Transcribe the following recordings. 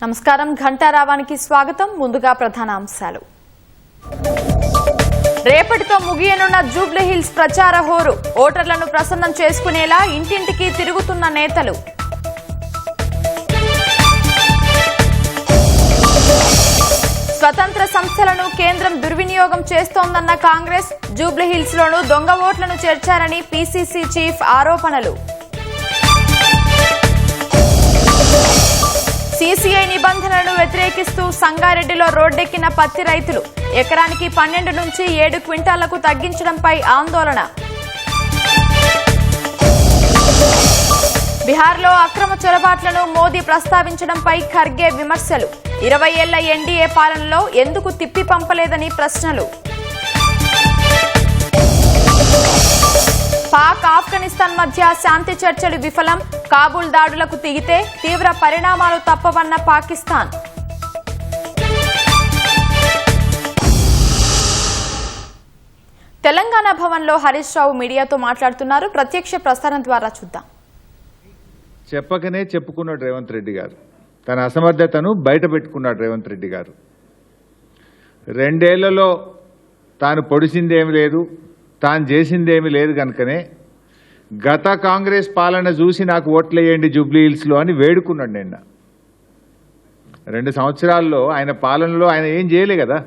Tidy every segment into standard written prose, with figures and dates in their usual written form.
నమస్కారం ఘంటారావానికి స్వాగతం. ముందుగా ప్రధాన అంశాలు. రేపటితో ముగియనున్న జూబ్లీహిల్స్ ప్రచార హోరు. ఓటర్లను ప్రసన్నం చేసుకునేలా ఇంటింటికి తిరుగుతున్న నేతలు. స్వతంత్ర సంస్థలను కేంద్రం దుర్వినియోగం చేస్తోందన్న కాంగ్రెస్. జూబ్లీహిల్స్ లోనూ దొంగ ఓట్లను చేర్చారని పీసీసీ చీఫ్ ఆరోపణలు. సీసీఐ నిబంధనలను వ్యతిరేకిస్తూ సంగారెడ్డిలో రోడ్డెక్కిన పత్తి రైతులు. ఎకరానికి 12 నుంచి 7 క్వింటాలకు తగ్గించడంపై ఆందోళన. బీహార్లో అక్రమ చొరబాట్లను మోదీ ప్రస్తావించడంపై ఖర్గే విమర్శలు. 20 ఏళ్ల ఎన్డీఏ పాలనలో ఎందుకు తిప్పి పంపలేదని ప్రశ్నలు. పాక్ ఆఫ్ఘనిస్తాన్ మధ్య శాంతి చర్చలు విఫలం. కాబూల్ దాడులకు దిగితే తీవ్ర పరిణామాలు తప్పవన్న పాకిస్తాన్. తెలంగాణ భవన్లో హరీష్ రావు మీడియాతో మాట్లాడుతున్నారు. ప్రత్యక్ష ప్రసారం ద్వారా చూద్దాం. చెప్పకనే చెప్పుకున్నాడు రేవంత్ రెడ్డి గారు. తన అసమర్థతను బయట పెట్టుకున్నాడు రేవంత్ రెడ్డి గారు. 2 ఏళ్లలో తాను పొడిచిందేమి లేదు, తాను చేసిందేమీ లేదు కనుకనే గత కాంగ్రెస్ పాలన చూసి నాకు ఓట్లేయండి జూబ్లీహిల్స్లో అని వేడుకున్నాడు నిన్న. 2 సంవత్సరాల్లో ఆయన పాలనలో ఆయన ఏం చేయలే కదా.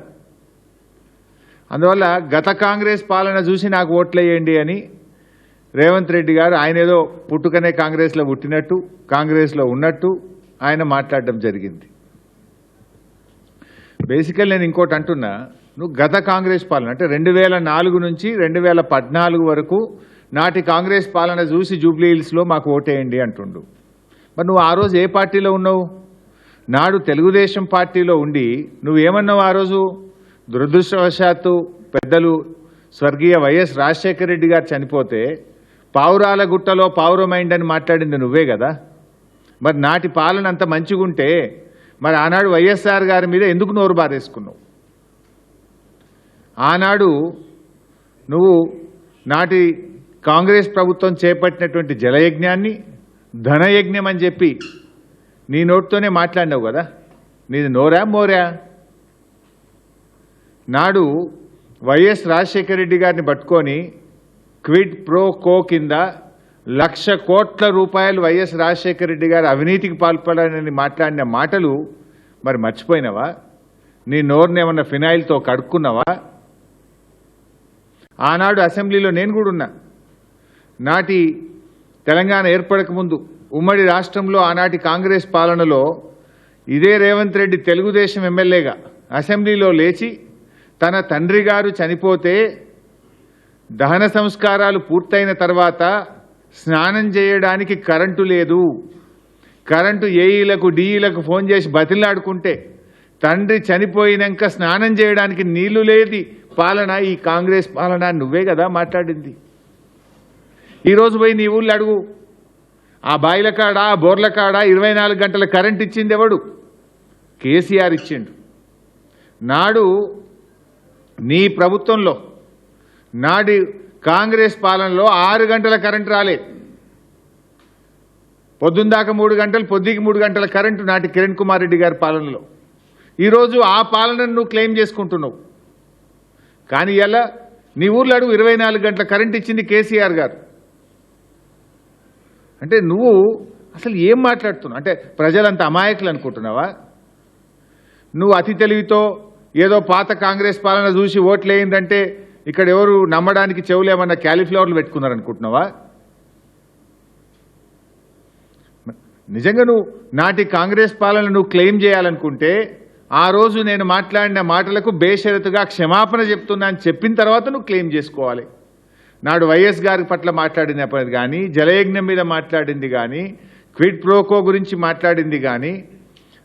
అందువల్ల గత కాంగ్రెస్ పాలన చూసి నాకు ఓట్లేయండి అని రేవంత్ రెడ్డి గారు ఆయన ఏదో పుట్టుకనే కాంగ్రెస్లో పుట్టినట్టు, కాంగ్రెస్లో ఉన్నట్టు ఆయన మాట్లాడడం జరిగింది. బేసికల్ నేను ఇంకోటి అంటున్నా, నువ్వు గత కాంగ్రెస్ పాలన అంటే 2004 నుంచి 2014 వరకు నాటి కాంగ్రెస్ పాలన చూసి జూబ్లీహిల్స్లో మాకు ఓటేయండి అంటుండు. మరి నువ్వు ఆ రోజు ఏ పార్టీలో ఉన్నావు? నాడు తెలుగుదేశం పార్టీలో ఉండి నువ్వేమన్నావు ఆ రోజు? దురదృష్టవశాత్తు పెద్దలు స్వర్గీయ వైఎస్ రాజశేఖర రెడ్డి గారు చనిపోతే పావురాల గుట్టలో పావురమైండ్ అని మాట్లాడింది నువ్వే కదా. మరి నాటి పాలన అంత మంచిగుంటే మరి ఆనాడు వైఎస్ఆర్ గారి మీద ఎందుకు నోరు బారేసుకున్నావు? ఆనాడు నువ్వు నాటి కాంగ్రెస్ ప్రభుత్వం చేపట్టినటువంటి జలయజ్ఞాన్ని ధనయజ్ఞం అని చెప్పి నీ నోటితోనే మాట్లాడినావు కదా. నీది నోరా మోరా? నాడు వైఎస్ రాజశేఖర రెడ్డి గారిని పట్టుకొని క్విడ్ ప్రో కో కింద 1,00,000 కోట్ల రూపాయలు వైఎస్ రాజశేఖర రెడ్డి గారు అవినీతికి పాల్పడాలని మాట్లాడిన మాటలు మరి మర్చిపోయినావా? నీ నోరుని ఏమన్నా ఫినాయిల్తో కడుక్కున్నావా? ఆనాడు అసెంబ్లీలో నేను కూడా ఉన్నా. నాటి తెలంగాణ ఏర్పడక ముందు ఉమ్మడి రాష్ట్రంలో ఆనాటి కాంగ్రెస్ పాలనలో ఇదే రేవంత్ రెడ్డి తెలుగుదేశం ఎమ్మెల్యేగా అసెంబ్లీలో లేచి తన తండ్రి గారు చనిపోతే దహన సంస్కారాలు పూర్తయిన తర్వాత స్నానం చేయడానికి కరెంటు లేదు, కరెంటు ఏఈలకు డిఈలకు ఫోన్ చేసి బతిలాడుకుంటే తండ్రి చనిపోయినాక స్నానం చేయడానికి నీళ్లు లేది పాలన ఈ కాంగ్రెస్ పాలన నువ్వే కదా మాట్లాడింది. ఈరోజు పోయి నీ ఊళ్ళో అడుగు, ఆ బాయిల కాడ ఆ బోర్ల కాడ 24 గంటల కరెంట్ ఇచ్చింది ఎవడు? కేసీఆర్ ఇచ్చిండు. నాడు నీ ప్రభుత్వంలో నాటి కాంగ్రెస్ పాలనలో 6 గంటల కరెంటు రాలేదు. పొద్దుందాకా 3 గంటలు, పొద్దుకి 3 గంటల కరెంటు నాటి కిరణ్ కుమార్ రెడ్డి గారి పాలనలో. ఈరోజు ఆ పాలనను నువ్వు క్లెయిమ్ చేసుకుంటున్నావు. కానీ ఇలా నీ ఊర్లో అడుగు 24 గంటల కరెంట్ ఇచ్చింది కేసీఆర్ గారు. అంటే నువ్వు అసలు ఏం మాట్లాడుతున్నావు? అంటే ప్రజలంతా అమాయకులు అనుకుంటున్నావా? నువ్వు అతి తెలివితో ఏదో పాత కాంగ్రెస్ పాలన చూసి ఓట్లేయిందంటే ఇక్కడ ఎవరు నమ్మడానికి చెవులేమన్నా క్యాలీఫ్లవర్లు పెట్టుకున్నారనుకుంటున్నావా? నిజంగా నువ్వు నాటి కాంగ్రెస్ పాలన నువ్వు క్లెయిమ్ చేయాలనుకుంటే ఆ రోజు నేను మాట్లాడిన మాటలకు బేషరతుగా క్షమాపణ చెప్తున్నా అని చెప్పిన తర్వాత నువ్వు క్లెయిమ్ చేసుకోవాలి. నాడు వైఎస్ గారి పట్ల మాట్లాడినప్పుడు కానీ, జలయజ్ఞం మీద మాట్లాడింది కానీ, క్విడ్ ప్రోకో గురించి మాట్లాడింది కానీ,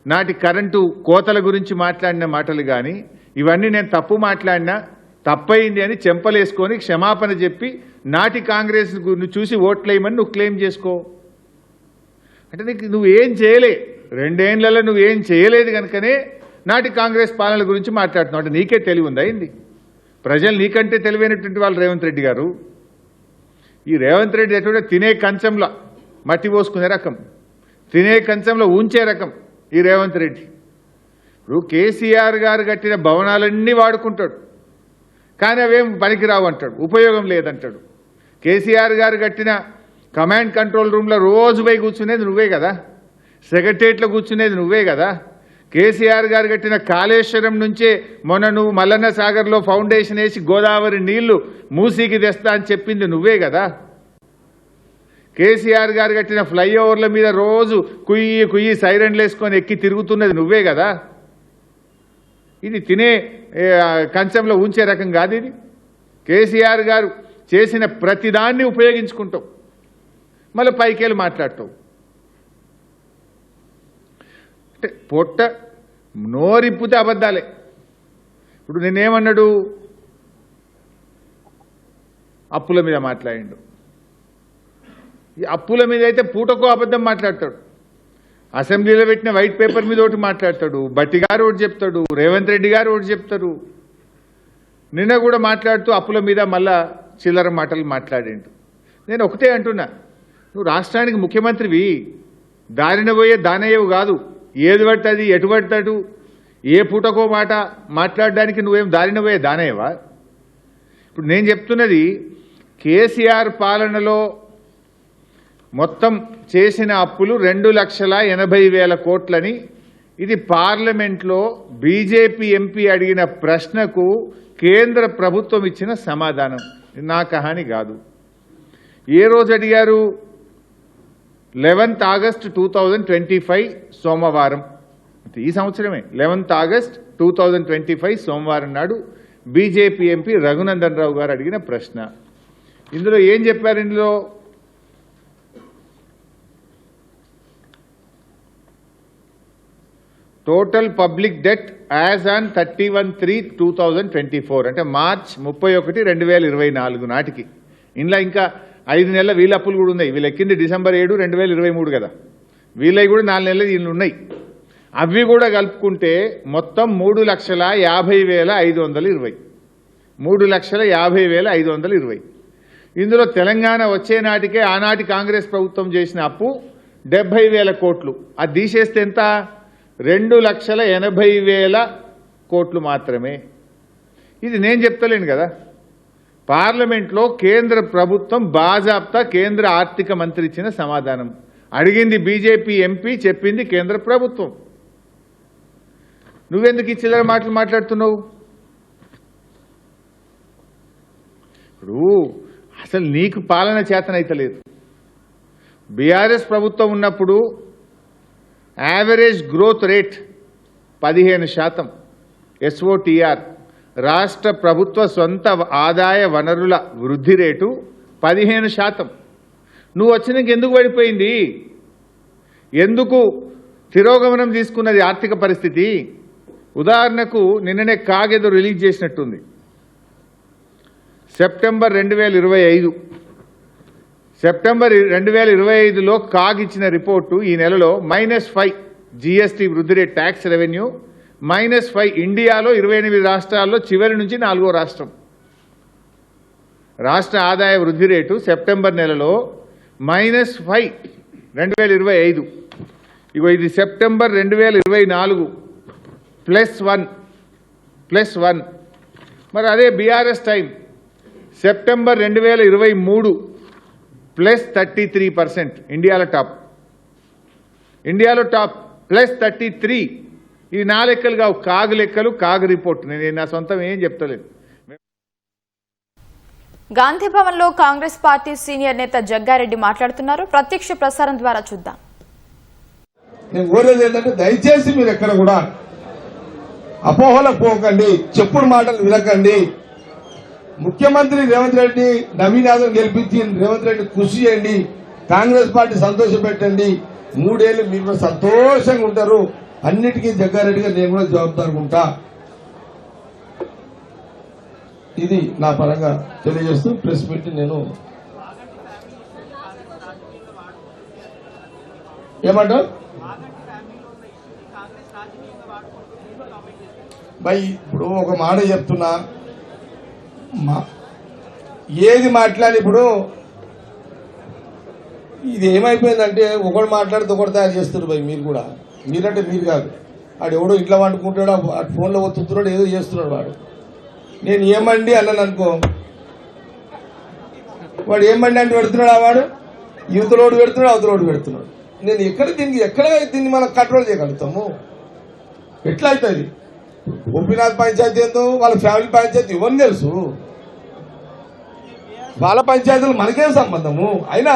నాటి కరెంటు కోతల గురించి మాట్లాడిన మాటలు కానీ, ఇవన్నీ నేను తప్పు మాట్లాడినా తప్పయింది అని చెంపలేసుకొని క్షమాపణ చెప్పి నాటి కాంగ్రెస్ చూసి ఓట్లేయమని నువ్వు క్లెయిమ్ చేసుకో. అంటే నీకు నువ్వేం చేయలే, 2 ఏళ్లలో నువ్వేం చేయలేదు కనుకనే నాటి కాంగ్రెస్ పాలన గురించి మాట్లాడుతున్నావు. అంటే నీకే తెలివి ఉందా ఏంది? ప్రజలు నీకంటే తెలివైనటువంటి వాళ్ళు రేవంత్ రెడ్డి గారు. ఈ రేవంత్ రెడ్డి ఎటువంటి తినే కంచంలో మట్టి పోసుకునే రకం, తినే కంచంలో ఉంచే రకం. ఈ రేవంత్ రెడ్డి. ఇప్పుడు కేసీఆర్ గారు కట్టిన భవనాలన్నీ వాడుకుంటాడు, కానీ అవేం పనికిరావు అంటాడు, ఉపయోగం లేదంటాడు. కేసీఆర్ గారు కట్టిన కమాండ్ కంట్రోల్ రూమ్లో రోజు పోయి కూర్చునేది నువ్వే కదా, సెక్రటరియట్లో కూర్చునేది నువ్వే కదా. కేసీఆర్ గారు కట్టిన కాళేశ్వరం నుంచే మొన్న నువ్వు మల్లన్న సాగర్లో ఫౌండేషన్ వేసి గోదావరి నీళ్లు మూసీకి తెస్తా అని చెప్పింది నువ్వే కదా. కేసీఆర్ గారు కట్టిన ఫ్లైఓవర్ల మీద రోజు కుయ్యి కుయ్యి సైరన్లు వేసుకొని ఎక్కి తిరుగుతున్నది నువ్వే కదా. ఇది తినే కంచంలో ఉంచే రకం కాదు ఇది. కేసీఆర్ గారు చేసిన ప్రతిదాన్ని ఉపయోగించుకుంటావు, మళ్ళీ పైకెళ్ళి మాట్లాడతావు. అంటే పొట్ట నోరిప్పితే అబద్ధాలే. ఇప్పుడు నేనేమన్నాడు, అప్పుల మీద మాట్లాడిండు. ఈ అప్పుల మీద అయితే పూటకో అబద్ధం మాట్లాడతాడు. అసెంబ్లీలో పెట్టిన వైట్ పేపర్ మీద ఒకటి మాట్లాడతాడు, బట్టి గారు ఒకటి చెప్తాడు, రేవంత్ రెడ్డి గారు ఒకటి చెప్తారు. నిన్న కూడా మాట్లాడుతూ అప్పుల మీద మళ్ళా చిల్లర మాటలు మాట్లాడిండు. నేను ఒకటే అంటున్నా, నువ్వు రాష్ట్రానికి ముఖ్యమంత్రివి, దారిన పోయే దానయ్యవు కాదు. ఏది పడుతుంది ఎటు పడతాడు ఏ పూటకో మాట మాట్లాడడానికి నువ్వేం దారిన పోయే దానయ్యవా? ఇప్పుడు నేను చెప్తున్నది, కేసీఆర్ పాలనలో మొత్తం చేసిన అప్పులు 2,80,000 కోట్లని. ఇది పార్లమెంట్లో బీజేపీ ఎంపీ అడిగిన ప్రశ్నకు కేంద్ర ప్రభుత్వం ఇచ్చిన సమాధానం, నా కహాని కాదు. ఏ రోజు అడిగారు? 11th August 2025 సోమవారం, ఈ సంవత్సరమే 11th August 2025 సోమవారం నాడు బీజేపీ ఎంపీ రఘునందన్ రావు గారు అడిగిన ప్రశ్న. ఇందులో ఏం చెప్పారు? ఇందులో total public debt as on 31/3/2024 అంటే మార్చ్ 31, 2024 నాటికి. ఇందులో ఇంకా 5 నెలల వీళ్ళ అప్పులు కూడా ఉన్నాయి. వీళ్ళు ఎక్కింది December 7, 2023 కదా. వీళ్ళవి కూడా 4 నెలలు వీళ్ళు ఉన్నాయి. అవి కూడా కలుపుకుంటే మొత్తం 3,50,520. 3,50,520. ఇందులో తెలంగాణ వచ్చే నాటికే ఆనాటి కాంగ్రెస్ ప్రభుత్వం చేసిన అప్పు 70,000 కోట్లు. అది తీసేస్తే ఎంత? 2,80,000 కోట్లు మాత్రమే. ఇది నేను చెప్తలేను కదా, పార్లమెంట్లో కేంద్ర ప్రభుత్వం బాజాప్తా కేంద్ర ఆర్థిక మంత్రి ఇచ్చిన సమాధానం. అడిగింది బీజేపీ ఎంపీ, చెప్పింది కేంద్ర ప్రభుత్వం. నువ్వెందుకు ఈ చిల్లర మాటలు మాట్లాడుతున్నావు? ఇప్పుడు అసలు నీకు పాలన చేతనైతలేదు. బీఆర్ఎస్ ప్రభుత్వం ఉన్నప్పుడు యావరేజ్ గ్రోత్ రేట్ 15%, SOTR రాష్ట్ర ప్రభుత్వ సొంత ఆదాయ వనరుల వృద్ధి రేటు 15%. నువ్వు వచ్చినాక ఎందుకు పడిపోయింది? ఎందుకు తిరోగమనం తీసుకున్నది ఆర్థిక పరిస్థితి? ఉదాహరణకు నిన్ననే కాగేదో రిలీజ్ చేసినట్టుంది. సెప్టెంబర్ 2025 2025లో కాగ్ ఇచ్చిన రిపోర్టు ఈ నెలలో -5 GST వృద్ధి రేట్, ట్యాక్స్ రెవెన్యూ -5. ఇండియాలో 28 రాష్ట్రాల్లో చివరి నుంచి 4వ రాష్ట్రం. రాష్ట్ర ఆదాయ వృద్ధి రేటు సెప్టెంబర్ నెలలో -5 2025. ఇగో ఇది సెప్టెంబర్ 2024 +1. మరి అదే బీఆర్ఎస్ టైం సెప్టెంబర్ 2023 +33%. ఇండియాలో టాప్ +33. ఇది నా లెక్కలు కావు, కాగ్ లెక్కలు, కాగ్ రిపోర్ట్. నేను నా సొంతం ఏం చెప్తలేదు. గాంధీ భవన్ లో కాంగ్రెస్ పార్టీ సీనియర్ నేత జగ్గారెడ్డి మాట్లాడుతున్నారు. ప్రత్యక్ష ప్రసారం ద్వారా చూద్దాం. నేను కోరేది ఏంటంటే, దయచేసి మీరు ఎక్కడ కూడా అపోహలకు పోకండి, చెప్పుడు మాటలు వినకండి. ముఖ్యమంత్రి రేవంత్ రెడ్డి, నవీన్ యాదవ్ గెలిపించి రేవంత్ రెడ్డి కృషి చేయండి, కాంగ్రెస్ పార్టీ సంతోష పెట్టండి. 3 ఏళ్ళు మీరు సంతోషంగా ఉంటారు. అన్నిటికీ జగ్గారెడ్డిగా నేను కూడా జవాబుదారుగా ఉంటా. ఇది నా పరంగా తెలియజేస్తూ ప్రెస్ మీట్ నేను ఏమంటారు భయ్. ఇప్పుడు ఒక మాట చెప్తున్నా, ఏది మాట్లాడి ఇప్పుడు ఇది ఏమైపోయిందంటే ఒకడు మాట్లాడితే ఒకటి తయారు చేస్తారు భయ్. మీరు కూడా మీరంటే మీరు కాదు. వాడు ఎవడో ఇంట్లో వండుకుంటాడు, ఆ ఫోన్లో ఒత్తుతున్నాడు, ఏదో చేస్తున్నాడు వాడు. నేను ఏమండి అన్నాను అనుకో, వాడు ఏమండి అంటే పెడుతున్నాడు, ఆ వాడు యువతలోడు పెడుతున్నాడు, అవతలోడు పెడుతున్నాడు. నేను ఎక్కడ దీన్ని మనం కంట్రోల్ చేయగలుగుతాము? ఎట్లా అవుతుంది? గోపీనాథ్ పంచాయతీ ఏందో, వాళ్ళ ఫ్యామిలీ పంచాయతీ ఇవన్నీ తెలుసు. వాళ్ళ పంచాయతీలు మనకేం సంబంధము? అయినా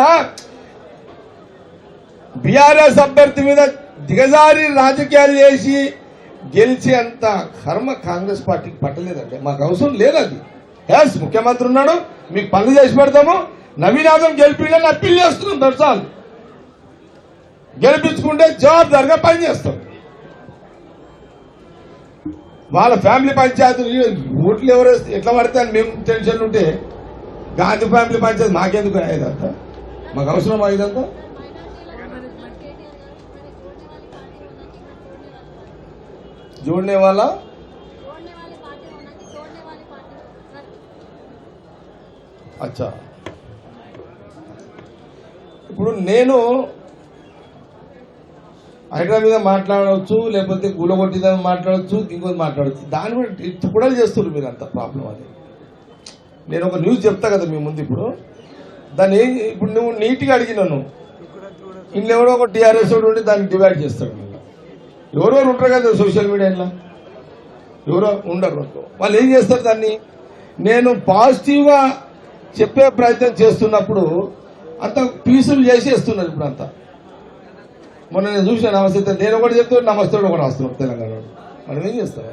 బీఆర్ఎస్ అభ్యర్థి మీద దిగజారి రాజకీయాలు చేసి గెలిచే అంత కర్మ కాంగ్రెస్ పార్టీకి పట్టలేదంటే మాకు అవసరం లేదు. అది ఎస్, ముఖ్యమంత్రి ఉన్నాడు, మీకు పనులు చేసి పెడతాము, నవీన్ యాదవ్ గెలిపిందని అప్పీల్ చేస్తున్నాం. దర్శాలు గెలిపించుకుంటే జవాబుదారిగా పనిచేస్తాం. వాళ్ళ ఫ్యామిలీ పంచాయతీలు ఓట్లు ఎవరు ఎట్లా పడితే అని మేము టెన్షన్ ఉంటే గాంధీ ఫ్యామిలీ పంచాయతీ మాకెందుకు అయ్యేదంతా? మాకు అవసరం అయ్యేదంతా? जोड़ने वाला अच्छा. ఇప్పుడు నేను హైదరాబాద్ మీద మాట్లాడవచ్చు, లేకపోతే గులగొట్టిదని మాట్లాడవచ్చు, ఇంకోటి మాట్లాడచ్చు. దాని కూడా చేస్తున్నారు మీరు. అంత ప్రాబ్లం అది. నేను ఒక న్యూస్ చెప్తా కదా మీ ముందు. ఇప్పుడు దాన్ని ఇప్పుడు నువ్వు నీట్గా అడిగినాను, ఇంట్లో ఎవడో ఒక టీఆర్ఎస్ ఉండి దాన్ని డివైడ్ చేస్తాడు. ఎవరెవరు ఉంటారు కదా సోషల్ మీడియాలో, ఎవరో ఉండరు. వాళ్ళు ఏం చేస్తారు దాన్ని? నేను పాజిటివ్గా చెప్పే ప్రయత్నం చేస్తున్నప్పుడు అంత పీసులు చేసేస్తున్నారు. ఇప్పుడు అంతా మొన్న నేను చూసిన నమస్తే, నేను ఒకటి చెప్తాను, నమస్తే ఒకటి రాస్తున్నాడు తెలంగాణలో. మనం ఏం చేస్తాం?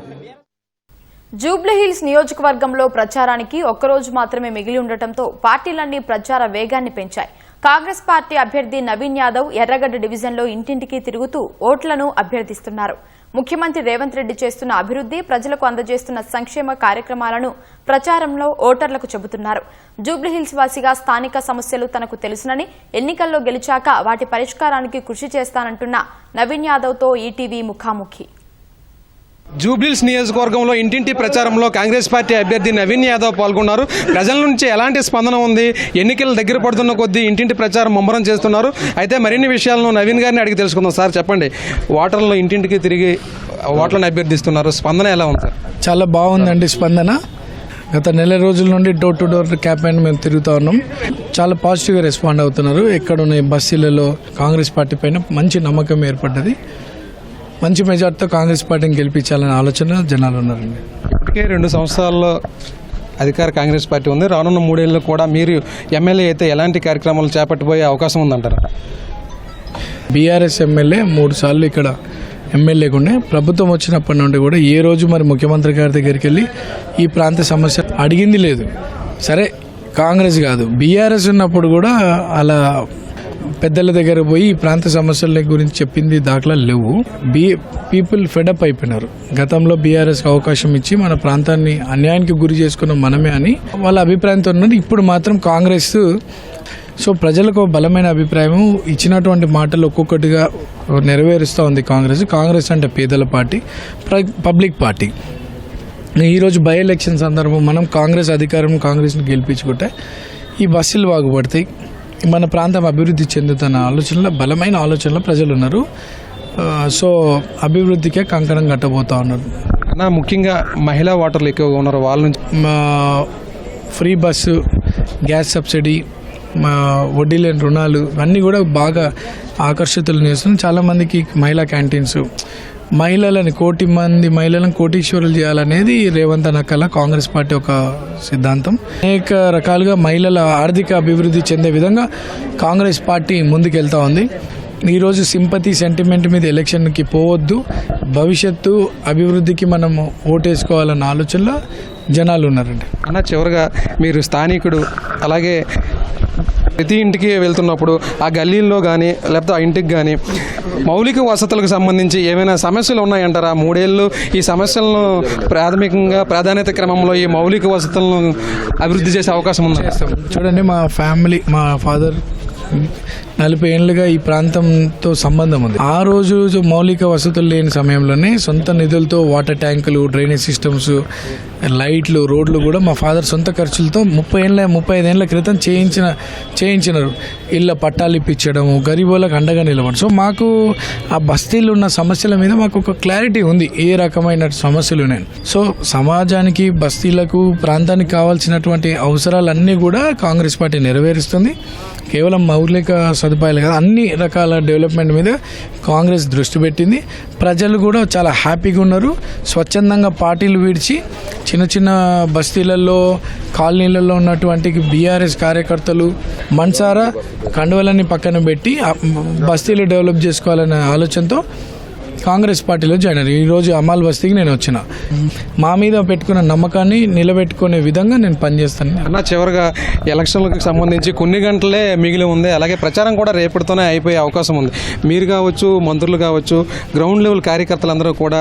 జూబ్లీహిల్స్ నియోజకవర్గంలో ప్రచారానికి ఒక్కరోజు మాత్రమే మిగిలి ఉండటంతో పార్టీలన్నీ ప్రచార వేగాన్ని పెంచాయి. కాంగ్రెస్ పార్టీ అభ్యర్థి నవీన్ యాదవ్ ఎర్రగడ్డ డివిజన్లో ఇంటింటికి తిరుగుతూ ఓట్లను అభ్యర్థిస్తున్నారు. ముఖ్యమంత్రి రేవంత్ రెడ్డి చేస్తున్న అభివృద్ది, ప్రజలకు అందజేస్తున్న సంక్షేమ కార్యక్రమాలను ప్రచారంలో ఓటర్లకు చెబుతున్నారు. జూబ్లీహిల్స్ వాసిగా స్థానిక సమస్యలు తనకు తెలుసునని, ఎన్నికల్లో గెలిచాక వాటి పరిష్కారానికి కృషి చేస్తానంటున్న నవీన్ యాదవ్తో ఈటీవీ ముఖాముఖి. జూబ్లీహిల్స్ నియోజకవర్గంలో ఇంటింటి ప్రచారంలో కాంగ్రెస్ పార్టీ అభ్యర్థి నవీన్ యాదవ్ పాల్గొన్నారు. ప్రజల నుంచి ఎలాంటి స్పందన ఉంది? ఎన్నికలు దగ్గర పడుతున్న కొద్దీ ఇంటింటి ప్రచారం ముమ్మరం చేస్తున్నారు. అయితే మరిన్ని విషయాలను నవీన్ గారిని అడిగి తెలుసుకుందాం. సార్ చెప్పండి, ఓటర్లు ఇంటింటికి తిరిగి ఓట్లను అభ్యర్థిస్తున్నారు, స్పందన ఎలా ఉంది సార్? చాలా బాగుందండి స్పందన. గత నెల రోజుల నుండి డోర్ టు డోర్ క్యాంపెయిన్ మేము తిరుగుతూ ఉన్నాం. చాలా పాజిటివ్గా రెస్పాండ్ అవుతున్నారు. ఎక్కడున్న బస్సులలో కాంగ్రెస్ పార్టీ పైన మంచి నమ్మకం ఏర్పడ్డది. మంచి మెజార్టీతో కాంగ్రెస్ పార్టీని గెలిపించాలనే ఆలోచన జనాలు ఉన్నారండి. ఇప్పటికే 2 సంవత్సరాల్లో అధికార కాంగ్రెస్ పార్టీ ఉంది. రానున్న 3 ఏళ్ళు కూడా మీరు ఎమ్మెల్యే అయితే ఎలాంటి కార్యక్రమాలు చేపట్టబోయే అవకాశం ఉందంటారు? బీఆర్ఎస్ ఎమ్మెల్యే 3 సార్లు ఇక్కడ ఎమ్మెల్యేగా ఉండే. ప్రభుత్వం వచ్చినప్పటి నుండి కూడా ఏ రోజు మరి ముఖ్యమంత్రి గారి దగ్గరికి వెళ్ళి ఈ ప్రాంత సమస్య అడిగింది లేదు. సరే, కాంగ్రెస్ కాదు, బీఆర్ఎస్ ఉన్నప్పుడు కూడా అలా పెద్దల దగ్గర పోయి ఈ ప్రాంత సమస్యల గురించి చెప్పింది దాఖలా లేవు. పీపుల్ ఫెడప్ అయిపోయినారు. గతంలో బీఆర్ఎస్కి అవకాశం ఇచ్చి మన ప్రాంతాన్ని అన్యాయానికి గురి చేసుకున్న మనమే అని వాళ్ళ అభిప్రాయంతో ఉన్నారు. ఇప్పుడు మాత్రం కాంగ్రెస్ సో ప్రజలకు బలమైన అభిప్రాయం ఇచ్చినటువంటి మాటలు ఒక్కొక్కటిగా నెరవేరుస్తూ ఉంది కాంగ్రెస్. కాంగ్రెస్ అంటే పేదల పార్టీ, పబ్లిక్ పార్టీ. ఈరోజు బై ఎలక్షన్ సందర్భం మనం కాంగ్రెస్ కాంగ్రెస్ని గెలిపించుకుంటే ఈ బస్సులు బాగుపడతాయి, మన ప్రాంతం అభివృద్ధి చెందుతున్న ఆలోచనలో, బలమైన ఆలోచనలో ప్రజలు ఉన్నారు. సో అభివృద్ధికే కంకణం కట్టబోతా ఉన్నారు. అన్న, ముఖ్యంగా మహిళా ఓటర్లు ఎక్కువగా ఉన్నారు. వాళ్ళ నుంచి ఫ్రీ బస్సు, గ్యాస్ సబ్సిడీ, వడ్డీ లేని రుణాలు అన్నీ కూడా బాగా ఆకర్షితులు చేస్తున్నాయి. చాలామందికి మహిళా క్యాంటీన్స్, మహిళలని 1 కోటి మంది మహిళలను కోటీశ్వరులు చేయాలనేది రేవంత్ అన్న కళ, కాంగ్రెస్ పార్టీ ఒక సిద్ధాంతం. అనేక రకాలుగా మహిళల ఆర్థిక అభివృద్ధి చెందే విధంగా కాంగ్రెస్ పార్టీ ముందుకెళ్తా ఉంది. ఈరోజు సింపతి సెంటిమెంట్ మీద ఎలక్షన్కి పోవద్దు, భవిష్యత్తు అభివృద్ధికి మనం ఓటేసుకోవాలన్న ఆలోచనలో జనాలు ఉన్నారండి. అన్న, చివరిగా మీరు స్థానికుడు, అలాగే ప్రతి ఇంటికి వెళ్తున్నప్పుడు ఆ గల్లీల్లో కానీ లేకపోతే ఆ ఇంటికి కానీ మౌలిక వసతులకు సంబంధించి ఏమైనా సమస్యలు ఉన్నాయంటారా? 3 ఏళ్ళు ఈ సమస్యలను ప్రాధాన్యత క్రమంలో ఈ మౌలిక వసతులను అభివృద్ధి చేసే అవకాశం ఉందా? చూడండి, మా ఫ్యామిలీ, మా ఫాదర్ 40 ఏళ్లుగా ఈ ప్రాంతంతో సంబంధం ఉంది. ఆ రోజు మౌలిక వసతులు లేని సమయంలోనే సొంత నిధులతో వాటర్ ట్యాంకులు, డ్రైనేజ్ సిస్టమ్స్, లైట్లు, రోడ్లు కూడా మా ఫాదర్ సొంత ఖర్చులతో 35 ఏళ్ల క్రితం చేయించినారు. ఇళ్ళ పట్టాలు ఇప్పించడము, గరీబులకు అండగా నిలబడి. సో మాకు ఆ బస్తీలు ఉన్న సమస్యల మీద మాకు ఒక క్లారిటీ ఉంది, ఏ రకమైన సమస్యలు ఉన్నాయి. సో సమాజానికి, బస్తీలకు, ప్రాంతానికి కావాల్సినటువంటి అవసరాలన్నీ కూడా కాంగ్రెస్ పార్టీ నెరవేరుస్తుంది. కేవలం మౌలిక సదుపాయాలు కాదు, అన్ని రకాల డెవలప్మెంట్ మీద కాంగ్రెస్ దృష్టి పెట్టింది. ప్రజలు కూడా చాలా హ్యాపీగా ఉన్నారు. స్వచ్ఛందంగా పార్టీలు విడిచి చిన్న చిన్న బస్తీలలో, కాలనీలలో ఉన్నటువంటి బీఆర్ఎస్ కార్యకర్తలు మనసారా కండువలన్నీ పక్కన పెట్టి బస్తీలు డెవలప్ చేసుకోవాలనే ఆలోచనతో కాంగ్రెస్ పార్టీలో జాయిన్ అయ్యారు. ఈరోజు అమాల్ బస్తీకి నేను వచ్చిన. మా మీద పెట్టుకున్న నమ్మకాన్ని నిలబెట్టుకునే విధంగా నేను పనిచేస్తాను. అన్న, చివరిగా ఎలక్షన్లకు సంబంధించి కొన్ని గంటలే మిగిలి ఉంది. అలాగే ప్రచారం కూడా రేపటితోనే అయిపోయే అవకాశం ఉంది. మీరు కావచ్చు, మంత్రులు కావచ్చు, గ్రౌండ్ లెవెల్ కార్యకర్తలందరూ కూడా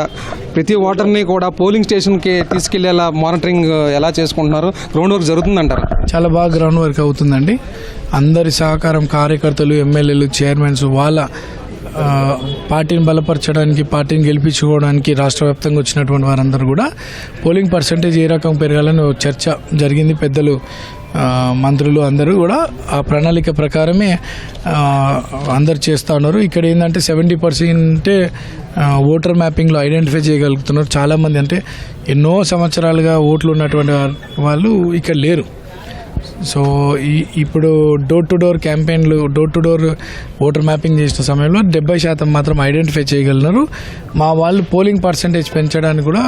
ప్రతి ఓటర్ని కూడా పోలింగ్ స్టేషన్కి తీసుకెళ్లేలా మానిటరింగ్ ఎలా చేసుకుంటున్నారు? గ్రౌండ్ వర్క్ జరుగుతుందంటారు? చాలా బాగా గ్రౌండ్ వర్క్ అవుతుందండి. అందరి సహకారం, కార్యకర్తలు, ఎమ్మెల్యేలు, చైర్మన్స్, వాళ్ళ పార్టీని బలపరచడానికి, పార్టీని గెలిపించుకోవడానికి రాష్ట్ర వ్యాప్తంగా వచ్చినటువంటి వారందరూ కూడా పోలింగ్ పర్సంటేజ్ ఏ రకం పెరగాలని చర్చ జరిగింది. పెద్దలు, మంత్రులు అందరూ కూడా ఆ ప్రణాళిక ప్రకారమే అందరు చేస్తూ ఉన్నారు. ఇక్కడ ఏంటంటే 70% ఓటర్ మ్యాపింగ్లో ఐడెంటిఫై చేయగలుగుతున్నారు. చాలామంది అంటే ఎన్నో సంవత్సరాలుగా ఓట్లు ఉన్నటువంటి వాళ్ళు ఇక్కడ లేరు. సో ఇప్పుడు డోర్ టు డోర్ క్యాంపెయిన్లు, door to door voter mapping చేసిన సమయంలో 70% మాత్రం ఐడెంటిఫై చేయగలిగినారు. మా వాళ్ళు పోలింగ్ పర్సంటేజ్ పెంచడానికి కూడా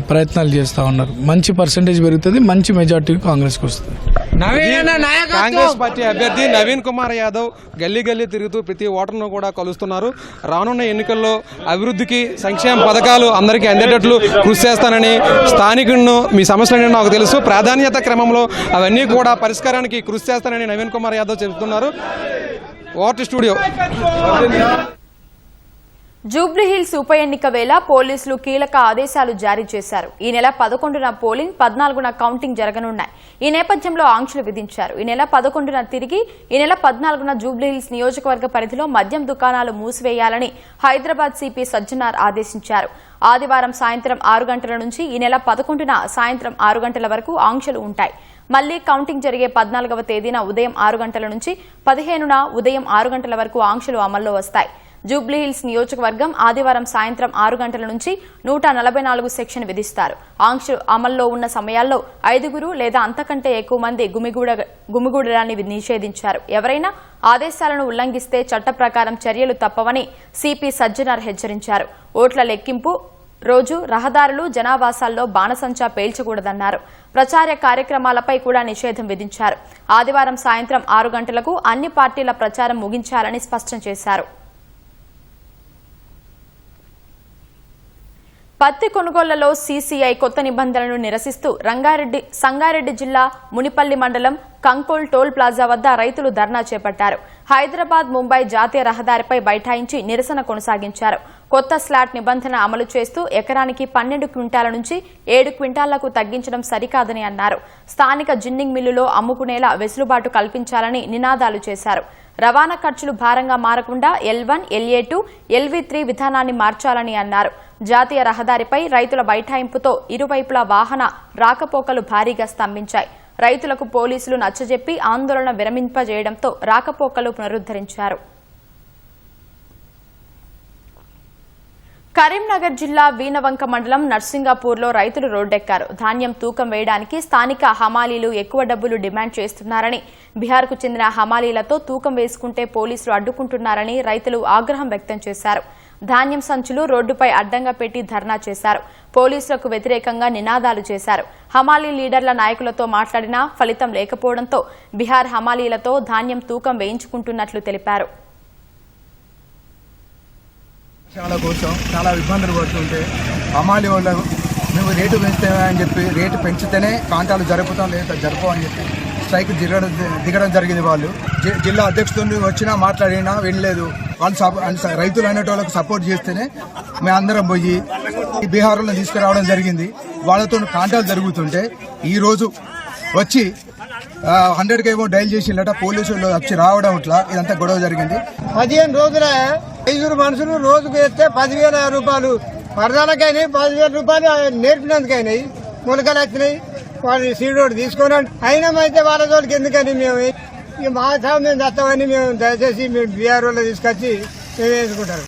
ప్రయత్నాలు చేస్తూ ఉన్నారు. మంచి పర్సంటేజ్ పెరుగుతుంది, మంచి మెజార్టీ కాంగ్రెస్కి వస్తుంది. కాంగ్రెస్ పార్టీ అభ్యర్థి నవీన్ కుమార్ యాదవ్ గల్లీ గల్లీ తిరుగుతూ ప్రతి ఓటర్ను కూడా కలుస్తున్నారు. రానున్న ఎన్నికల్లో అభివృద్ధికి, సంక్షేమ పథకాలు అందరికీ అందేటట్లు కృషి చేస్తానని, స్థానికులను మీ సమస్యలన్నీ నాకు తెలుసు, ప్రాధాన్యత క్రమంలో అవన్నీ కూడా పరిష్కారానికి కృషి చేస్తానని నవీన్ కుమార్ యాదవ్ చెబుతున్నారు. Vote studio. జూబ్లీహిల్స్ ఉప ఎన్నిక వేళ పోలీసులు కీలక ఆదేశాలు జారీ చేశారు. ఈ నెల 11న పోలింగ్, 14న కౌంటింగ్ జరగనున్నాయి. ఈ నేపథ్యంలో ఆంక్షలు విధించారు. ఈ నెల 11న తిరిగి ఈ నెల 14న జూబ్లీహిల్స్ నియోజకవర్గ పరిధిలో మద్యం దుకాణాలు మూసివేయాలని హైదరాబాద్ సిపి సజ్జనార్ ఆదేశించారు. ఆదివారం సాయంత్రం 6 గంటల నుంచి ఈ నెల 11న సాయంత్రం 6 గంటల వరకు ఆంక్షలు ఉంటాయి. మళ్లీ కౌంటింగ్ జరిగే 14వ తేదీన ఉదయం 6 గంటల నుంచి 15న ఉదయం 6 గంటల వరకు ఆంక్షలు అమల్లో వస్తాయి. జూబ్లీహిల్స్ నియోజకవర్గం ఆదివారం సాయంత్రం 6 గంటల నుంచి 144 సెక్షన్ విధిస్తారు. ఆంక్షలు అమల్లో ఉన్న సమయాల్లో 5 లేదా అంతకంటే ఎక్కువ మంది గుమిగూడడాన్ని నిషేధించారు. ఎవరైనా ఆదేశాలను ఉల్లంఘిస్తే చట్ట ప్రకారం చర్యలు తప్పవని సిపి సజ్జనార్ హెచ్చరించారు. ఓట్ల లెక్కింపు రోజు రహదారులు, జనావాసాల్లో బాణసంచా పేల్చకూడదన్నారు. ప్రచార కార్యక్రమాలపై కూడా నిషేధం విధించారు. ఆదివారం సాయంత్రం 6 గంటలకు అన్ని పార్టీల ప్రచారం ముగించాలని స్పష్టం చేశారు. పత్తి కొనుగోళ్లలో సీసీఐ కొత్త నిబంధనలను నిరసిస్తూ సంగారెడ్డి జిల్లా మునిపల్లి మండలం కంకోల్ టోల్ ప్లాజా వద్ద రైతులు ధర్నా చేపట్టారు. హైదరాబాద్ ముంబై జాతీయ రహదారిపై బైఠాయించి నిరసన కొనసాగించారు. కొత్త స్లాట్ నిబంధన అమలు చేస్తూ ఎకరానికి 12 క్వింటాల నుంచి 7 క్వింటాలకు తగ్గించడం సరికాదని అన్నారు. స్థానిక జిన్నింగ్ మిల్లులో అమ్ముకునేలా వెసులుబాటు కల్పించాలని నినాదాలు చేశారు. రవాణా ఖర్చులు భారంగా మారకుండా L1, LA2, LV3 విధానాన్ని మార్చాలని అన్నారు. జాతీయ రహదారిపై రైతుల బైఠాయింపుతో ఇరువైపులా వాహన రాకపోకలు భారీగా స్తంభించాయి. రైతులకు పోలీసులు నచ్చజెప్పి ఆందోళన విరమింపజేయడంతో రాకపోకలు పునరుద్దరించారు. కరీంనగర్ జిల్లా వీణవంక మండలం నర్సింగాపూర్లో రైతులు రోడ్డెక్కారు. ధాన్యం తూకం వేయడానికి స్థానిక హమాలీలు ఎక్కువ డబ్బులు డిమాండ్ చేస్తున్నారని, బీహార్కు చెందిన హమాలీలతో తూకం వేసుకుంటే పోలీసులు అడ్డుకుంటున్నారని రైతులు ఆగ్రహం వ్యక్తం చేశారు. ధాన్యం సంచులు రోడ్డుపై అడ్డంగా పెట్టి ధర్నా చేశారు. పోలీసులకు వ్యతిరేకంగా నినాదాలు చేశారు. హమాలీ లీడర్ల నాయకులతో మాట్లాడినా ఫలితం లేకపోవడంతో బీహార్ హమాలీలతో ధాన్యం తూకం వేయించుకుంటున్నట్లు తెలిపారు. చాలా ఇబ్బందులు పడుతుంటే హమాలీ వాళ్ళు మేము రేటు పెంచుతామని చెప్పి, రేటు పెంచితేనే కాంటాలు జరుపుతాం లేదా జరపమని చెప్పి స్ట్రైక్ దిగడం జరిగింది. వాళ్ళు జిల్లా అధ్యక్షుడు వచ్చినా మాట్లాడినా వెళ్ళలేదు. వాళ్ళు రైతులు అనేటోళ్ళకి సపోర్ట్ చేస్తేనే మేమందరం పోయి బీహార్లో తీసుకురావడం జరిగింది. వాళ్ళతో కాంటాలు జరుగుతుంటే ఈరోజు వచ్చి 100కి ఏమో డైల్ చేసిండట, పోలీసులు వచ్చి రావడం ఇట్లా ఇదంతా గొడవ జరిగింది. 15 రోజుల 5 మనుషులు రోజుకు వేస్తే 10,000 రూపాయలు పరదాలకైనాయి, 10,000 రూపాయలు నేర్పినందుకైనాయి, ములకలు వచ్చినాయి. వాళ్ళు సీడోడు తీసుకున్నాం. అయినమైతే వాళ్ళ తోటికి ఎందుకని మేము మా సాగు మేము దత్తమని మేము దయచేసి మేము బీఆర్ఓలో తీసుకొచ్చి మేము వేసుకుంటారు.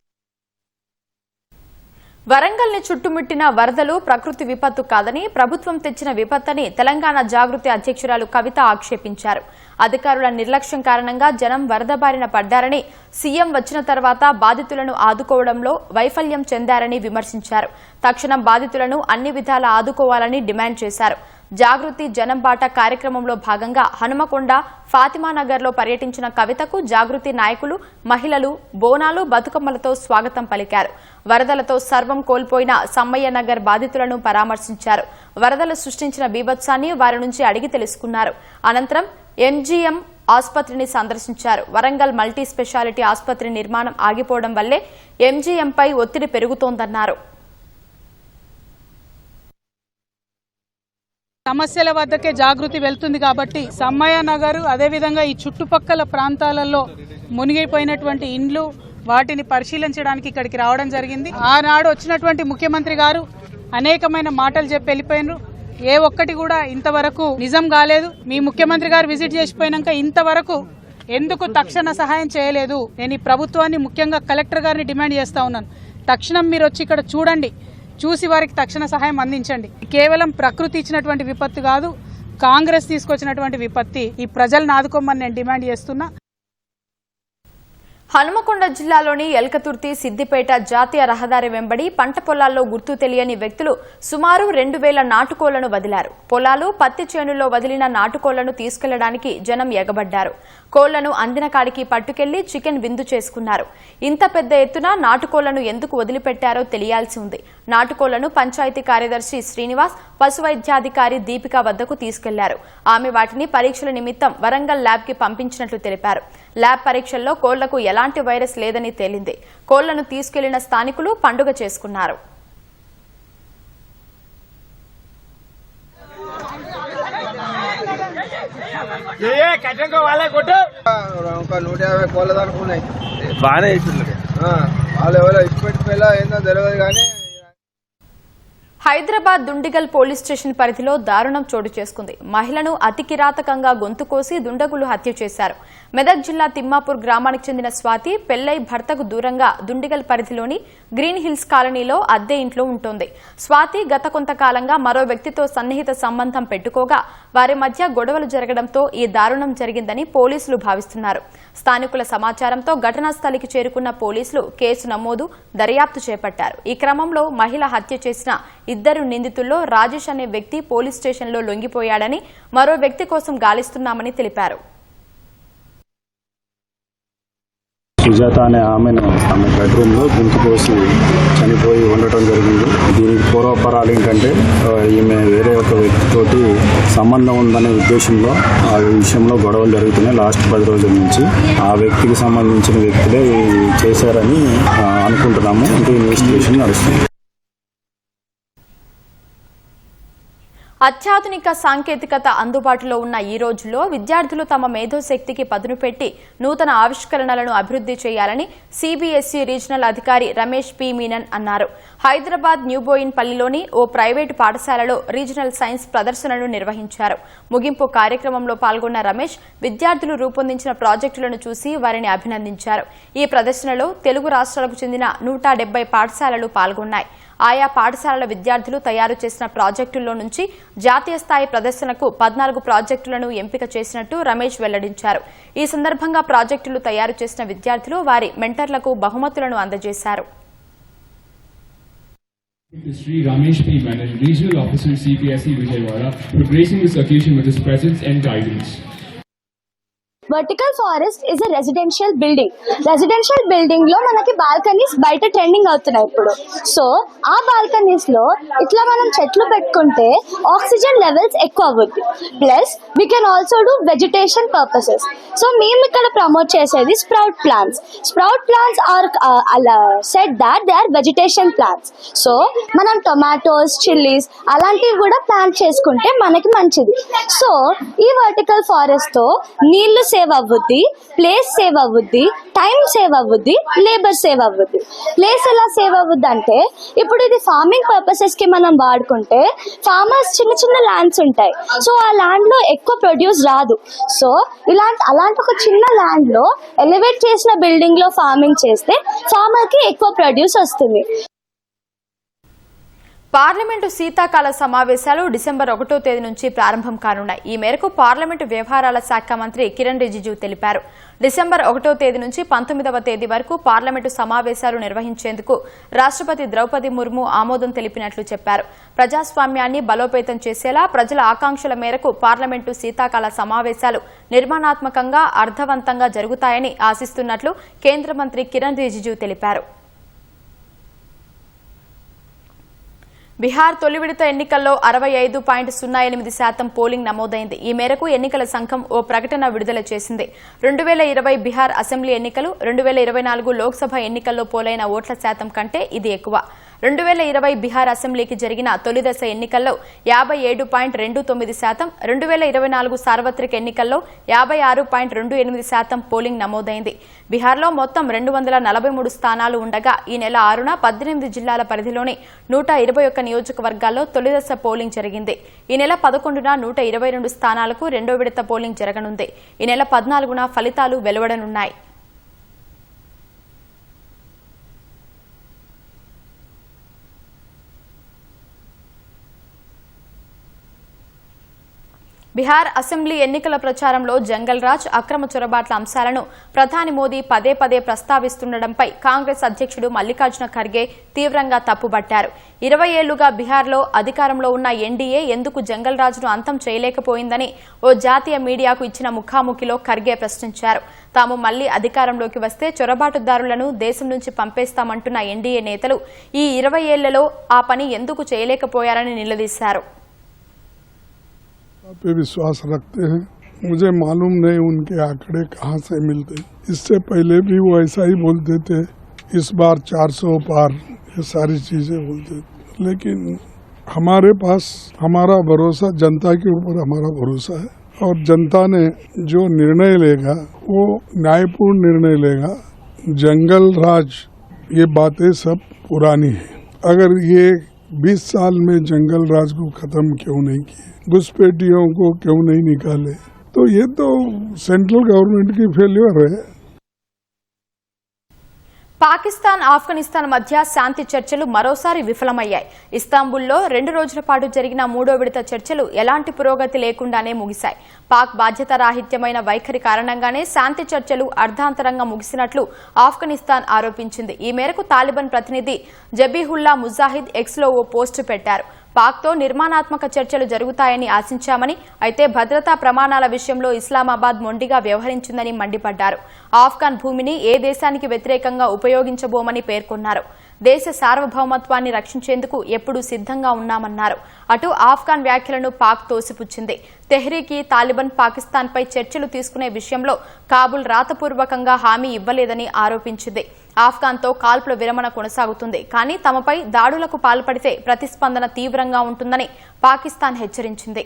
వరంగల్ ని చుట్టుముట్టిన వరదలు ప్రకృతి విపత్తు కాదని, ప్రభుత్వం తెచ్చిన విపత్తని తెలంగాణ జాగృతి అధ్యక్షురాలు కవిత ఆక్షేపించారు. అధికారుల నిర్లక్ష్యం కారణంగా జనం వరద బారిన పడ్డారని, సీఎం వచ్చిన తర్వాత బాధితులను ఆదుకోవడంలో వైఫల్యం చెందారని విమర్శించారు. తక్షణం బాధితులను అన్ని విధాలా ఆదుకోవాలని డిమాండ్ చేశారు. జాగృతి జనం బాట కార్యక్రమంలో భాగంగా హనుమకొండ, ఫాతిమానగర్లో పర్యటించిన కవితకు జాగృతి నాయకులు, మహిళలు బోనాలు, బతుకమ్మలతో స్వాగతం పలికారు. వరదలతో సర్వం కోల్పోయిన సమ్మయ్య నగర్ బాధితులను పరామర్శించారు. వరదలు సృష్టించిన బీభత్సాన్ని వారి నుంచి అడిగి తెలుసుకున్నారు. అనంతరం ఎంజీఎం ఆసుపత్రిని సందర్శించారు. వరంగల్ మల్టీ స్పెషాలిటీ ఆసుపత్రి నిర్మాణం ఆగిపోవడం వల్లే ఎంజీఎంపై ఒత్తిడి పెరుగుతోందన్నారు. సమస్యల వద్దకే జాగృతి వెళ్తుంది కాబట్టి సమ్మయ్య నగర్ అదేవిధంగా ఈ చుట్టుపక్కల ప్రాంతాలలో మునిగిపోయినటువంటి ఇండ్లు వాటిని పరిశీలించడానికి ఇక్కడికి రావడం జరిగింది. ఆనాడు వచ్చినటువంటి ముఖ్యమంత్రి గారు అనేకమైన మాటలు చెప్పి వెళ్ళిపోయినారు. ఏ ఒక్కటి కూడా ఇంతవరకు నిజం కాలేదు. మీ ముఖ్యమంత్రి గారు విజిట్ చేసిపోయినాక ఇంతవరకు ఎందుకు తక్షణ సహాయం చేయలేదు? నేను ఈ ప్రభుత్వాన్ని ముఖ్యంగా కలెక్టర్ గారిని డిమాండ్ చేస్తా ఉన్నాను. తక్షణం మీరు వచ్చి ఇక్కడ చూడండి, చూసి వారికి తక్షణ సహాయం అందించండి. కేవలం ప్రకృతి ఇచ్చినటువంటి విపత్తు కాదు, కాంగ్రెస్ తీసుకొచ్చినటువంటి విపత్తి. ఈ ప్రజలను ఆదుకోమని నేను డిమాండ్ చేస్తున్నా. హనుమకొండ జిల్లాలోని ఎల్కతుర్తి, సిద్దిపేట జాతీయ రహదారి వెంబడి పంట పొలాల్లో గుర్తు తెలియని వ్యక్తులు సుమారు 2,000 నాటుకోళ్లను వదిలారు. పొలాలు, పత్తి చేనుల్లో వదిలిన నాటుకోళ్లను తీసుకెళ్లడానికి జనం ఎగబడ్డారు. కోళ్లను అందిన కాడికి పట్టుకెళ్లి చికెన్ విందు చేసుకున్నారు. ఇంత పెద్ద ఎత్తున నాటుకోళ్లను ఎందుకు వదిలిపెట్టారో తెలియాల్సి ఉంది. నాటుకోళ్లను పంచాయతీ కార్యదర్శి శ్రీనివాస్, పశువైద్యాధికారి దీపిక వద్దకు తీసుకెళ్లారు. ఆమె వాటిని పరీక్షల నిమిత్తం వరంగల్ ల్యాబ్ కి పంపించినట్లు తెలిపారు. ల్యాబ్ పరీక్షల్లో కోళ్లకు ఎలాంటి వైరస్ లేదని తేలింది. కోళ్లను తీసుకెళ్లిన స్థానికులు పండుగ చేసుకున్నారు. ఒక 150 కోళ్ళ దాకా ఉన్నాయి. బాగానే ఇస్తుంది. వాళ్ళు ఎవరో ఇచ్చిపెట్టిపోయేలా ఏందో తెలియదు కానీ. హైదరాబాద్ దుండిగల్ పోలీస్ స్టేషన్ పరిధిలో దారుణం చోటు చేసుకుంది. మహిళను అతి కిరాతకంగా గొంతు కోసి దుండగులు హత్య చేశారు. మెదక్ జిల్లా తిమ్మాపూర్ గ్రామానికి చెందిన స్వాతి పెళ్లై భర్తకు దూరంగా దుండిగల్ పరిధిలోని గ్రీన్ హిల్స్ కాలనీలో అద్దె ఇంట్లో ఉంటోంది. స్వాతి గత కొంతకాలంగా మరో వ్యక్తితో సన్నిహిత సంబంధం పెట్టుకోగా వారి మధ్య గొడవలు జరగడంతో ఈ దారుణం జరిగిందని పోలీసులు భావిస్తున్నారు. స్థానికుల సమాచారంతో ఘటనా స్థలికి చేరుకున్న పోలీసులు కేసు నమోదు, దర్యాప్తు చేపట్టారు. ఈ క్రమంలో మహిళ హత్య చేసిన 2 నిందితుల్లో రాజేష్ అనే వ్యక్తి పోలీస్ స్టేషన్లో లొంగిపోయాడని, మరో వ్యక్తి కోసం గాలిస్తున్నామని తెలిపారు. సుజాత అనే ఆమె బెడ్రూమ్లో గొంతు కోసి చనిపోయి ఉండటం జరిగింది. దీనికి పూర్వపరాలు ఏంటంటే ఈమె వేరే ఒక వ్యక్తితోటి సంబంధం ఉందనే ఉద్దేశంలో ఆ విషయంలో గొడవలు జరుగుతున్నాయి. లాస్ట్ 10 రోజుల నుంచి ఆ వ్యక్తికి సంబంధించిన వ్యక్తులే చేశారని అనుకుంటున్నాము. ఇంకా ఇన్వెస్టిగేషన్ నడుస్తుంది. అత్యాధునిక సాంకేతికత అందుబాటులో ఉన్న ఈ రోజుల్లో విద్యార్థులు తమ మేధోశక్తికి పదును పెట్టి నూతన ఆవిష్కరణలను అభివృద్ది చేయాలని సిబిఎస్ఈ రీజనల్ అధికారి రమేష్ పి మీనన్ అన్నారు. హైదరాబాద్ న్యూబోయిన్పల్లిలోని ఓ ప్రైవేటు పాఠశాలలో రీజనల్ సైన్స్ ప్రదర్శనను నిర్వహించారు. ముగింపు కార్యక్రమంలో పాల్గొన్న రమేష్ విద్యార్థులు రూపొందించిన ప్రాజెక్టులను చూసి వారిని అభినందించారు. ఈ ప్రదర్శనలో తెలుగు రాష్ట్రాలకు చెందిన 170 పాఠశాలలు పాల్గొన్నాయి. ఆయా పాఠశాలల విద్యార్థులు తయారు చేసిన ప్రాజెక్టుల్లో నుంచి జాతీయ స్థాయి ప్రదర్శనకు 14 ప్రాజెక్టులను ఎంపిక చేసినట్టు రమేష్ వెల్లడించారు. ఈ సందర్భంగా ప్రాజెక్టులు తయారు చేసిన విద్యార్థులు వారి మెంటర్లకు బహుమతులను అందజేశారు. Sri Ramesh P. Menon, Regional Officer CPSE Vijayawada, for gracing this occasion with his presence and guidance. Vertical forest is a residential building లో మనకి బాల్కనీస్ బయట ట్రెండింగ్ అవుతున్నాయి ఇప్పుడు. సో ఆ బాల్కనీస్ లో ఇట్లా మనం చెట్లు పెట్టుకుంటే ఆక్సిజన్ లెవెల్స్ ఎక్కువ అవుద్ది. Plus we can also do vegetation purposes. So మేము ఇక్కడ ప్రమోట్ చేసేది sprout plants are set that they are vegetation plants. So మనం టొమాటోస్, చిల్లీస్ అలాంటివి కూడా ప్లాంట్ చేసుకుంటే మనకి మంచిది. సో ఈ వర్టికల్ ఫారెస్ట్ తో నీళ్లు సేవ్ అవ్వుద్ది, ప్లేస్ సేవ్ అవ్వుద్ది, టైం సేవ్ అవ్వుద్ది, లేబర్ సేవ్ అవ్వుద్ది. ప్లేస్ ఎలా సేవ్ అవ్వుద్ది అంటే ఇప్పుడు ఇది ఫార్మింగ్ పర్పసెస్ కి మనం వాడుకుంటే ఫార్మర్స్ చిన్న ల్యాండ్స్ ఉంటాయి. సో ఆ ల్యాండ్ లో ఎక్కువ ప్రొడ్యూస్ రాదు. సో అలాంటి ఒక చిన్న ల్యాండ్ లో ఎలివేట్ చేసిన బిల్డింగ్ లో ఫార్మింగ్ చేస్తే ఫార్మర్ కి ఎక్కువ ప్రొడ్యూస్ వస్తుంది. పార్లమెంటు శీతాకాల సమావేశాలు డిసెంబర్ 1వ తేదీ నుంచి ప్రారంభం కానున్నాయి. ఈ మేరకు పార్లమెంటు వ్యవహారాల శాఖ మంత్రి కిరణ్ రిజిజు తెలిపారు. డిసెంబర్ 1వ తేదీ నుంచి 19వ తేదీ వరకు పార్లమెంటు సమావేశాలు నిర్వహించేందుకు రాష్ట్రపతి ద్రౌపది ముర్ము ఆమోదం తెలిపినట్లు చెప్పారు. ప్రజాస్వామ్యాన్ని బలోపేతం చేసేలా ప్రజల ఆకాంక్షల మేరకు పార్లమెంటు శీతాకాల సమావేశాలు నిర్మాణాత్మకంగా అర్థవంతంగా జరుగుతాయని ఆశిస్తున్నట్లు కేంద్ర మంత్రి కిరణ్ రిజిజు తెలిపారు. బీహార్ తొలి విడత ఎన్నికల్లో 65.08% పోలింగ్ నమోదైంది. ఈ మేరకు ఎన్నికల సంఘం ఓ ప్రకటన విడుదల చేసింది. 2020 బీహార్ అసెంబ్లీ ఎన్నికలు, 2024 లోక్సభ ఎన్నికల్లో పోలైన ఓట్ల శాతం కంటే ఇది ఎక్కువ. 2020 బీహార్ అసెంబ్లీకి జరిగిన తొలిదశ ఎన్నికల్లో 57.29%, 2024 సార్వత్రిక ఎన్నికల్లో 56.28% పోలింగ్ నమోదైంది. బీహార్లో మొత్తం 243 స్థానాలు ఉండగా ఈ నెల 6న 18 జిల్లాల పరిధిలోని 121 నియోజకవర్గాల్లో తొలిదశ పోలింగ్ జరిగింది. ఈ నెల 11న 122 స్థానాలకు రెండో విడత పోలింగ్ జరగనుంది. ఈ నెల 14న ఫలితాలు వెలువడనున్నాయి. బీహార్ అసెంబ్లీ ఎన్నికల ప్రచారంలో జంగల్ రాజ్, అక్రమ చొరబాట్ల అంశాలను ప్రధాని మోదీ పదే ప్రస్తావిస్తుండటంపై కాంగ్రెస్ అధ్యక్షుడు మల్లికార్జున ఖర్గే తీవ్రంగా తప్పుబట్టారు. 20 ఏళ్లుగా బీహార్లో అధికారంలో ఉన్న ఎన్డీఏ ఎందుకు జంగల్ రాజ్ను అంతం చేయలేకపోయిందని ఓ జాతీయ మీడియాకు ఇచ్చిన ముఖాముఖిలో ఖర్గే ప్రశ్నించారు. తాము మళ్లీ అధికారంలోకి వస్తే చొరబాటుదారులను దేశం నుంచి పంపేస్తామంటున్న ఎన్డీఏ నేతలు ఈ 20 ఏళ్లలో ఆ పని ఎందుకు చేయలేకపోయారని నిలదీశారు. पे विश्वास रखते हैं. मुझे मालूम नहीं उनके आंकड़े कहाँ से मिलते. इससे पहले भी वो ऐसा ही बोलते थे. इस बार 400 पार ये सारी चीजें बोलते थे. लेकिन हमारे पास हमारा भरोसा जनता के ऊपर हमारा भरोसा है और जनता ने जो निर्णय लेगा वो न्यायपूर्ण निर्णय लेगा. जंगल राज ये बातें सब पुरानी है. अगर ये 20 साल में जंगल राज को खत्म क्यों नहीं किए, घुसपैठियों को क्यों नहीं निकाले, तो ये तो सेंट्रल गवर्नमेंट की फेल्यूर है. పాకిస్తాన్, ఆఫ్ఘనిస్తాన్ మధ్య శాంతి చర్చలు మరోసారి విఫలమయ్యాయి. ఇస్తాంబుల్లో 2 రోజుల పాటు జరిగిన 3వ విడత చర్చలు ఎలాంటి పురోగతి లేకుండానే ముగిశాయి. పాక్ బాధ్యతారాహిత్యమైన వైఖరి కారణంగానే శాంతి చర్చలు అర్ధాంతరంగా ముగిసినట్లు ఆఫ్ఘనిస్తాన్ ఆరోపించింది. ఈ మేరకు తాలిబాన్ ప్రతినిధి జబీహుల్లా ముజాహిద్ ఎక్స్లో ఓ పోస్టు పెట్టారు. పాక్తో నిర్మాణాత్మక చర్చలు జరుగుతాయని ఆశించామని, అయితే భద్రతా ప్రమాణాల విషయంలో ఇస్లామాబాద్ మొండిగా వ్యవహరించిందని మండిపడ్డారు. ఆఫ్ఘన్ భూమిని ఏ దేశానికి వ్యతిరేకంగా ఉపయోగించబోమని పేర్కొన్నారు. దేశ సార్వభౌమత్వాన్ని రక్షించేందుకు ఎప్పుడూ సిద్ధంగా ఉన్నామన్నారు. అటు ఆఫ్ఘన్ వ్యాఖ్యలను పాక్ తోసిపుచ్చింది. తెహ్రీక్ తాలిబాన్ పాకిస్తాన్పై చర్చలు తీసుకునే విషయంలో కాబుల్ రాతపూర్వకంగా హామీ ఇవ్వలేదని ఆరోపించింది. ఆఫ్ఘన్తో కాల్పుల విరమణ కొనసాగుతుంది, కానీ తమపై దాడులకు పాల్పడితే ప్రతిస్పందన తీవ్రంగా ఉంటుందని పాకిస్తాన్ హెచ్చరించింది.